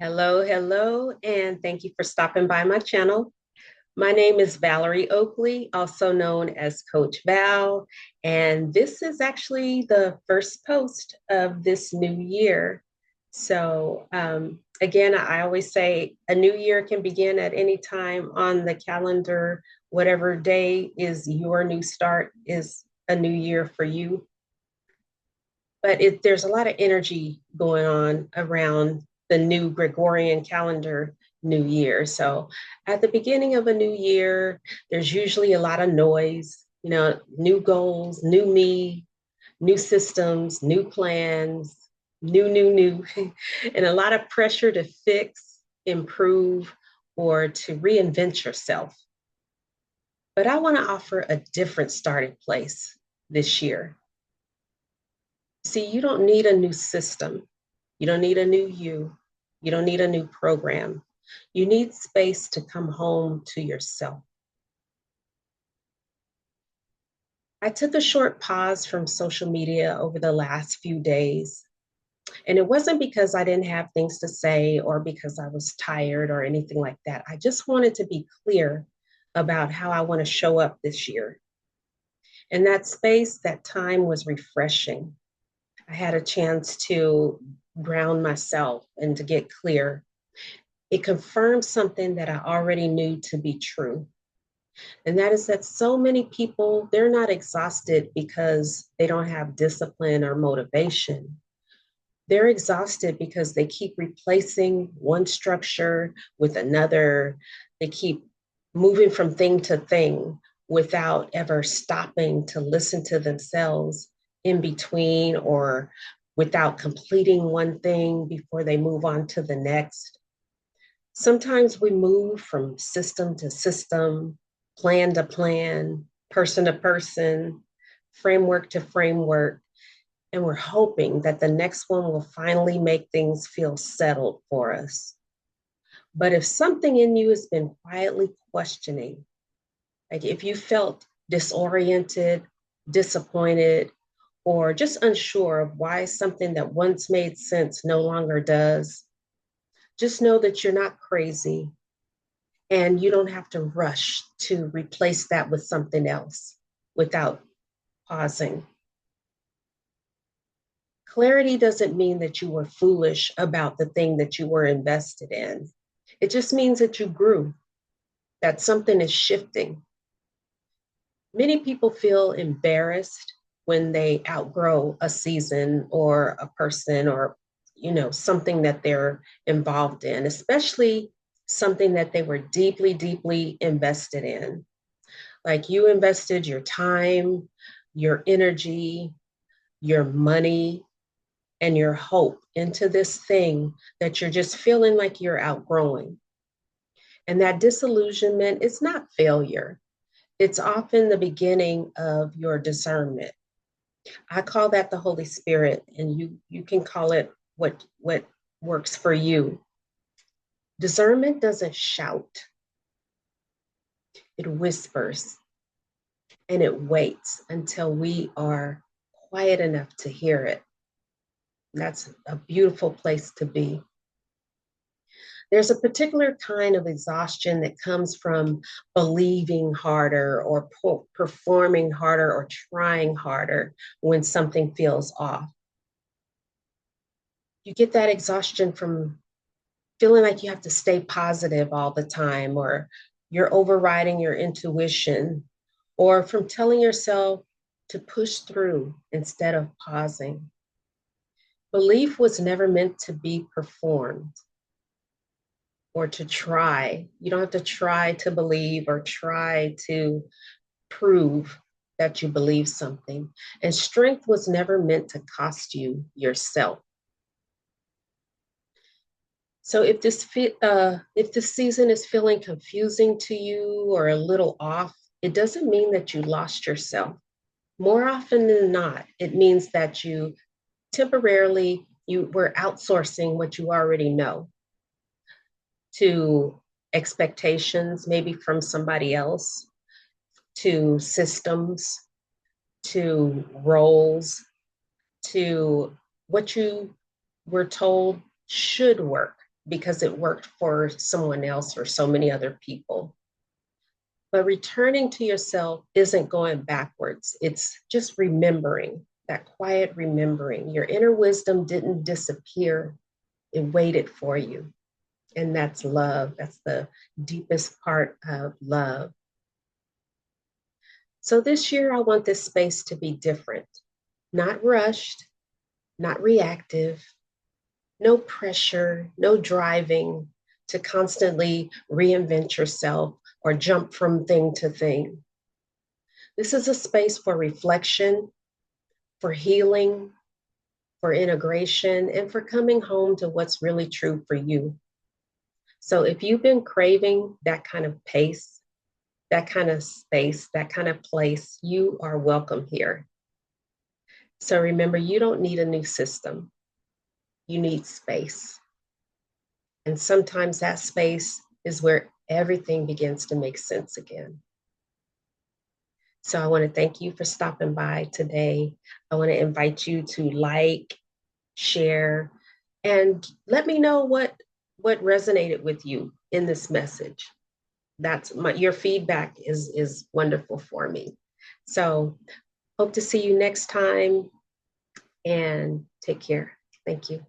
Hello, hello, and thank you for stopping by my channel. My name is Valerie Oakley, also known as Coach Val, and this is actually the first post of this new year. Again, I always say a new year can begin at any time on the calendar. Whatever day is your new start is a new year for you. But there's a lot of energy going on around the new Gregorian calendar new year. So at the beginning of a new year, there's usually a lot of noise, new goals, new me, new systems, new plans, new, and a lot of pressure to fix, improve, or to reinvent yourself. But I want to offer a different starting place this year. See, you don't need a new system. You don't need a new you. You don't need a new program. You need space to come home to yourself. I took a short pause from social media over the last few days. And it wasn't because I didn't have things to say or because I was tired or anything like that. I just wanted to be clear about how I want to show up this year. And that space, that time was refreshing. I had a chance to ground myself and to get clear. It confirmed something that I already knew to be true. And that is that so many people, they're not exhausted because they don't have discipline or motivation. They're exhausted because they keep replacing one structure with another. They keep moving from thing to thing without ever stopping to listen to themselves in between or without completing one thing before they move on to the next. Sometimes we move from system to system, plan to plan, person to person, framework to framework, and we're hoping that the next one will finally make things feel settled for us. But if something in you has been quietly questioning, like if you felt disoriented, disappointed, or just unsure of why something that once made sense no longer does, just know that you're not crazy and you don't have to rush to replace that with something else without pausing. Clarity doesn't mean that you were foolish about the thing that you were invested in. It just means that you grew, that something is shifting. Many people feel embarrassed when they outgrow a season or a person or something that they're involved in, especially something that they were deeply invested in. Like you invested your time, your energy, your money, and your hope into this thing that you're just feeling like you're outgrowing. And that disillusionment is not failure. It's often the beginning of your discernment. I call that the Holy Spirit, and you can call it what works for you. Discernment doesn't shout, it whispers and it waits until we are quiet enough to hear it. That's a beautiful place to be. There's a particular kind of exhaustion that comes from believing harder or performing harder or trying harder when something feels off. You get that exhaustion from feeling like you have to stay positive all the time, or you're overriding your intuition, or from telling yourself to push through instead of pausing. Belief was never meant to be performed or to try. You don't have to try to believe or try to prove that you believe something. And strength was never meant to cost you yourself. So if this season is feeling confusing to you or a little off, it doesn't mean that you lost yourself. More often than not, it means that you were outsourcing what you already know to expectations, maybe from somebody else, to systems, to roles, to what you were told should work. because it worked for someone else or so many other people. But returning to yourself isn't going backwards. It's just remembering, that quiet remembering. Your inner wisdom didn't disappear, it waited for you. And that's love. That's the deepest part of love. So this year, I want this space to be different, not rushed, not reactive, no pressure, no driving to constantly reinvent yourself or jump from thing to thing. This is a space for reflection, for healing, for integration, and for coming home to what's really true for you. So if you've been craving that kind of pace, that kind of space, that kind of place, you are welcome here. So remember, you don't need a new system, you need space. And sometimes that space is where everything begins to make sense again. So I want to thank you for stopping by today. I want to invite you to like, share, and let me know what resonated with you in this message. Your feedback is wonderful for me. So hope to see you next time and take care. Thank you.